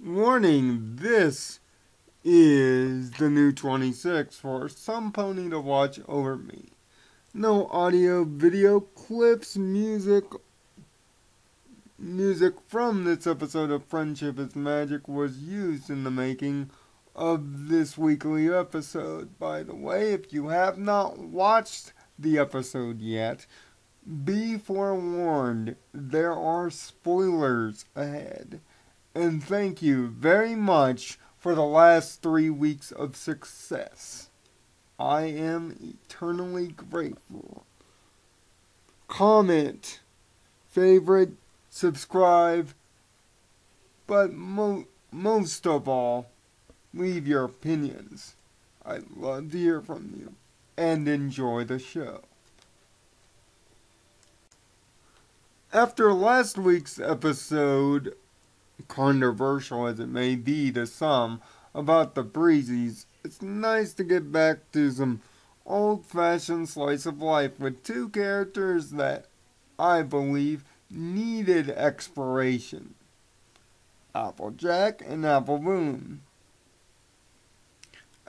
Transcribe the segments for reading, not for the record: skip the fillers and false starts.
Warning, this is the new 26 for Somepony to watch over me. No audio, video clips, music from this episode of Friendship is Magic was used in the making of this weekly episode. By the way, if you have not watched the episode yet, be forewarned, there are spoilers ahead. And thank you very much for the last 3 weeks of success. I am eternally grateful. Comment, favorite, subscribe, but most of all, leave your opinions. I'd love to hear from you, and enjoy the show. After last week's episode, controversial as it may be to some, about the Breezies, it's nice to get back to some old-fashioned slice of life with two characters that I believe needed exploration. AppleJack and Applebloom.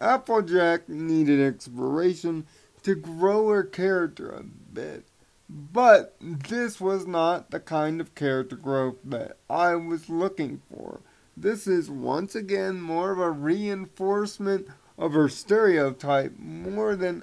AppleJack needed exploration to grow her character a bit, but this was not the kind of character growth that I was looking for. This is once again more of a reinforcement of her stereotype more than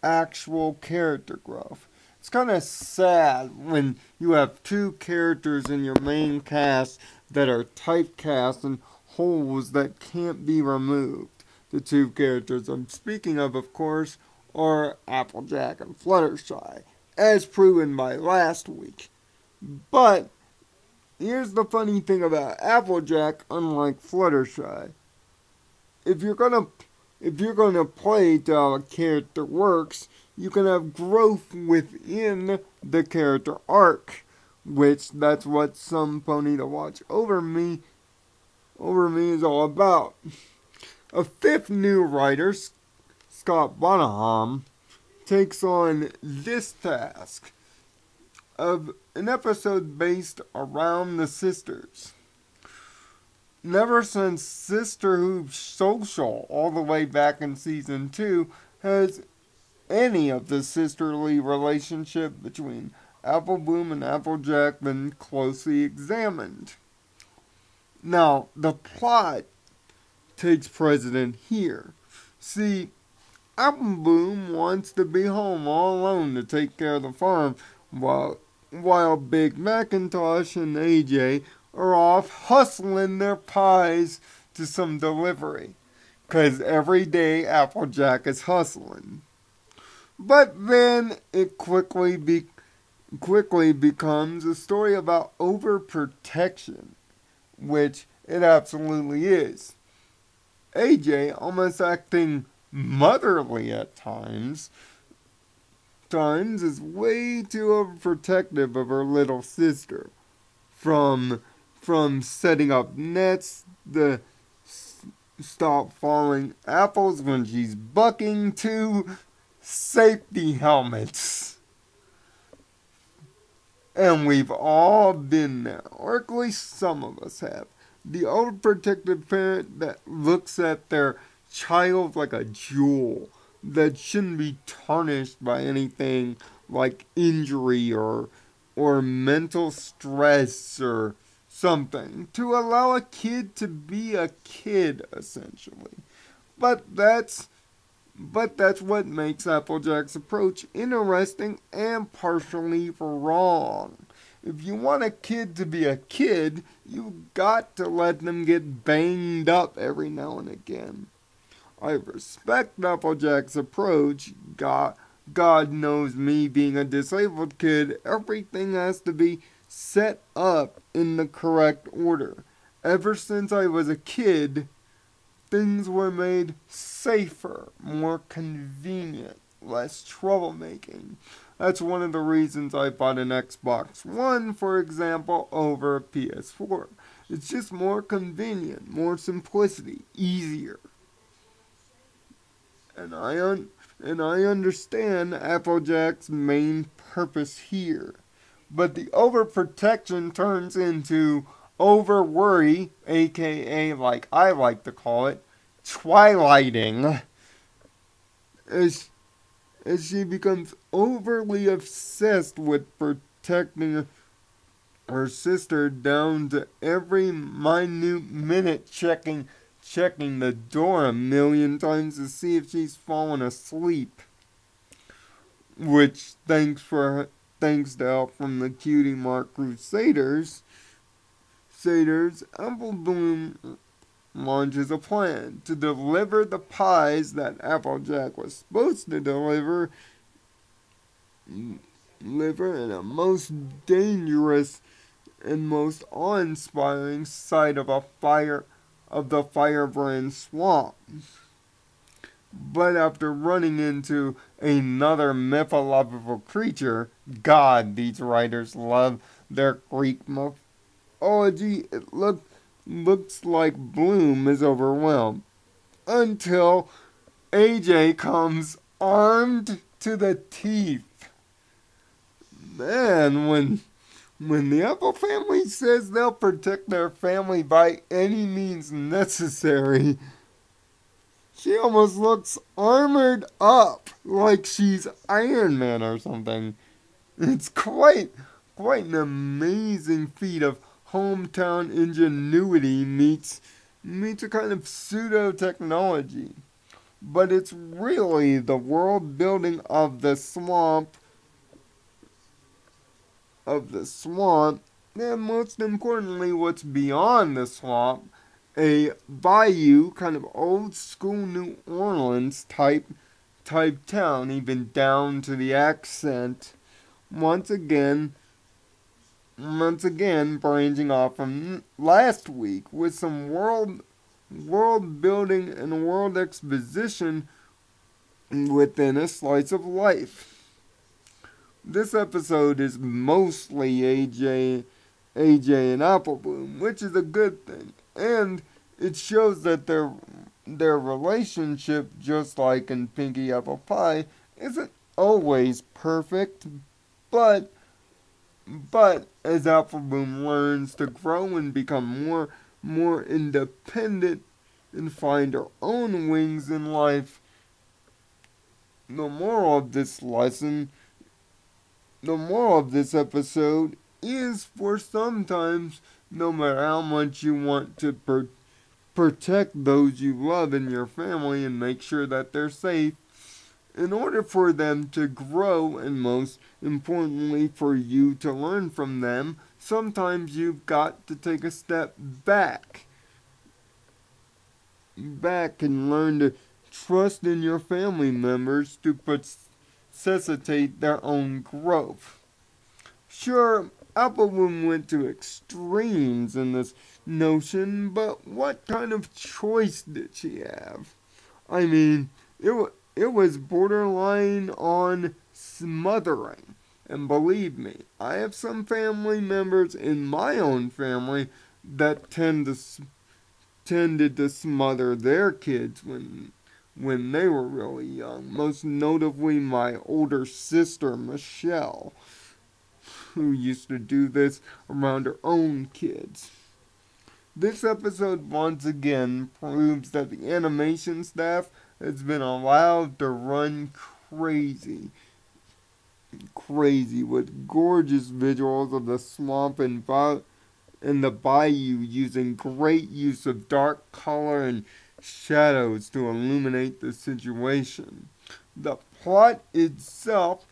actual character growth. It's kind of sad when you have two characters in your main cast that are typecast and holes that can't be removed. The two characters I'm speaking of course, are AppleJack and Fluttershy, as proven by last week. But here's the funny thing about AppleJack, unlike Fluttershy. If you're gonna play to how a character works, you can have growth within the character arc, which that's what Somepony to watch over me is all about. A fifth new writer, Scott Bonham, takes on this task of an episode based around the sisters. Never since Sisterhood Social, all the way back in Season 2, has any of the sisterly relationship between Applebloom and AppleJack been closely examined. Now, the plot takes precedent here. See, Applebloom wants to be home all alone to take care of the farm, while Big Macintosh and AJ are off hustling their pies to some delivery. 'Cause every day AppleJack is hustling. But then it quickly becomes a story about overprotection, which it absolutely is. AJ almost acting motherly at times is way too overprotective of her little sister. From setting up nets to stop falling apples when she's bucking to safety helmets. And we've all been there, or at least some of us have. The overprotective parent that looks at their child like a jewel that shouldn't be tarnished by anything like injury or mental stress or something, to allow a kid to be a kid, essentially. But that's what makes AppleJack's approach interesting and partially wrong. If you want a kid to be a kid, you've got to let them get banged up every now and again. I respect AppleJack's approach. God knows me being a disabled kid, everything has to be set up in the correct order. Ever since I was a kid, things were made safer, more convenient, less troublemaking. That's one of the reasons I bought an Xbox One, for example, over a PS4. It's just more convenient, more simplicity, easier. And I understand AppleJack's main purpose here. But the overprotection turns into over worry, aka like I like to call it, twilighting, as, as she becomes overly obsessed with protecting her sister down to every minute minute checking the door a million times to see if she's fallen asleep. Which thanks to help from the Cutie Mark Crusaders, AppleBloom launches a plan to deliver the pies that Applejack was supposed to deliver in a most dangerous and most awe-inspiring sight of the firebrand swamp. But after running into another mythological creature, God, these writers love their Greek mythology, it looks like Bloom is overwhelmed. Until AJ comes armed to the teeth. Man, when the Apple family says they'll protect their family by any means necessary, she almost looks armored up, like she's Iron Man or something. It's quite an amazing feat of hometown ingenuity meets a kind of pseudo-technology. But it's really the world building of the swamp, and most importantly, what's beyond the swamp, a bayou, kind of old school New Orleans type town, even down to the accent. Once again branching off from last week with some world building and world exposition within a slice of life. This episode is mostly AJ and AppleBloom, which is a good thing, and it shows that their relationship, just like in Pinky Apple Pie, isn't always perfect, but as AppleBloom learns to grow and become more independent and find her own wings in life, the moral of this episode is, for sometimes, no matter how much you want to protect those you love in your family and make sure that they're safe, in order for them to grow and most importantly for you to learn from them, sometimes you've got to take a step back and learn to trust in your family members to facilitate their own growth. Sure, AppleBloom went to extremes in this notion, but what kind of choice did she have? I mean, it was borderline on smothering. And believe me, I have some family members in my own family that tended to smother their kids when they were really young. Most notably my older sister, Michelle, who used to do this around her own kids. This episode once again proves that the animation staff has been allowed to run crazy with gorgeous visuals of the swamp and the bayou, using great use of dark color and shadows to illuminate the situation. The plot itself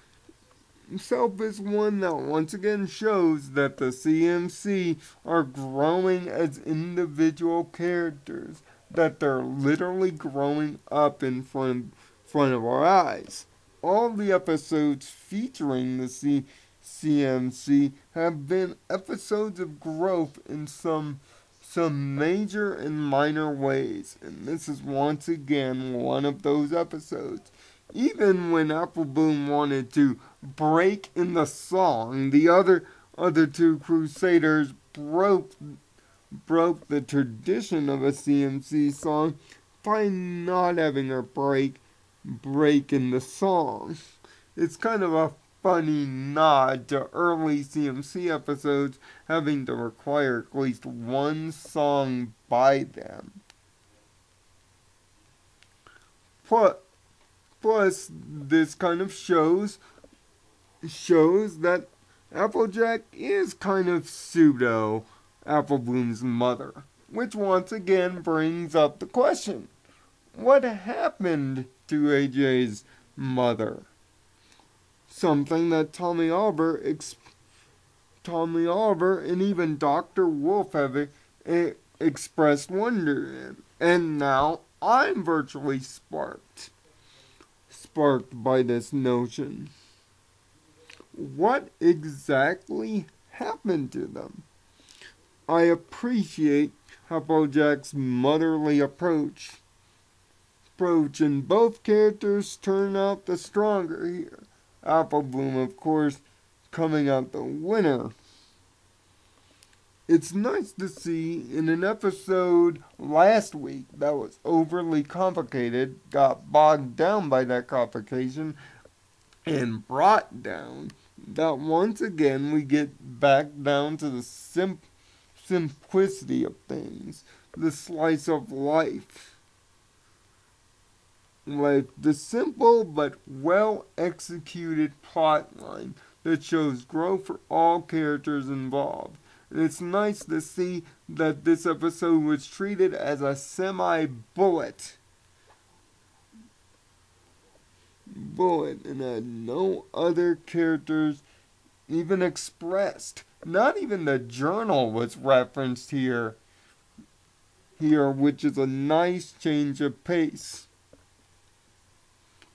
is one that once again shows that the CMC are growing as individual characters, that they're literally growing up in front of our eyes. All the episodes featuring the CMC have been episodes of growth in some major and minor ways, and this is once again one of those episodes. Even when AppleBloom wanted to break in the song, the other two Crusaders broke the tradition of a CMC song by not having her break in the song. It's kind of a funny nod to early CMC episodes having to require at least one song by them. Plus, this kind of shows that Applejack is kind of pseudo Applebloom's mother, which once again brings up the question, what happened to AJ's mother? Something that Tommy Oliver and even Dr. Wolf have expressed wonder in. And now I'm virtually sparked by this notion. What exactly happened to them? I appreciate Applejack's motherly approach, and both characters turn out the stronger here. Applebloom, of course, coming out the winner. It's nice to see in an episode last week that was overly complicated, got bogged down by that complication, and brought down, that once again we get back down to the simplicity of things, the slice of life. The simple but well executed plot line that shows growth for all characters involved. And it's nice to see that this episode was treated as a semi-bullet. And had no other characters even expressed. Not even the journal was referenced here, which is a nice change of pace.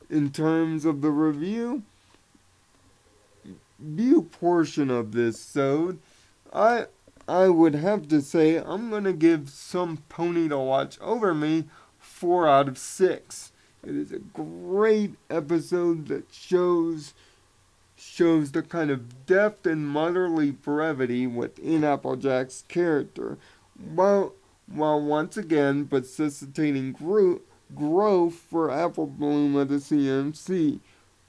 In terms of the review portion of this episode, I would have to say I'm going to give Somepony to Watch Over Me 4 out of 6. It is a great episode that shows the kind of depth and motherly brevity within Applejack's character, while once again necessitating growth for Applebloom of the CMC,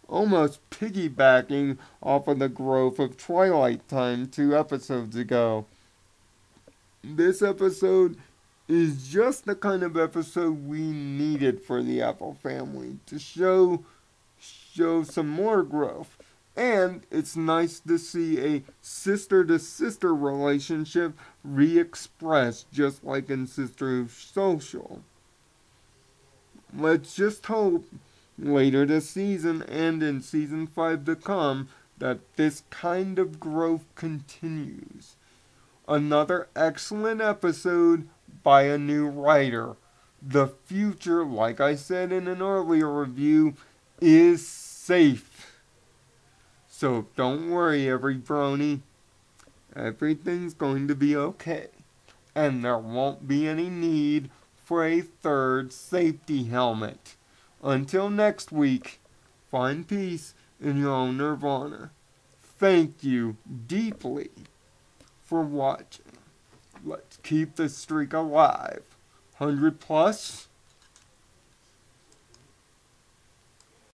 almost piggybacking off of the growth of Twilight Time 2 episodes ago. This episode is just the kind of episode we needed for the Apple family to show some more growth. And it's nice to see a sister-to-sister relationship re-expressed just like in Sister Social. Let's just hope later this season and in season 5 to come that this kind of growth continues. Another excellent episode by a new writer. The future, like I said in an earlier review, is safe. So don't worry, everybody. Everything's going to be okay. And there won't be any need for a third safety helmet. Until next week, find peace in your own nirvana. Thank you deeply for watching. Let's keep the streak alive. 100 plus.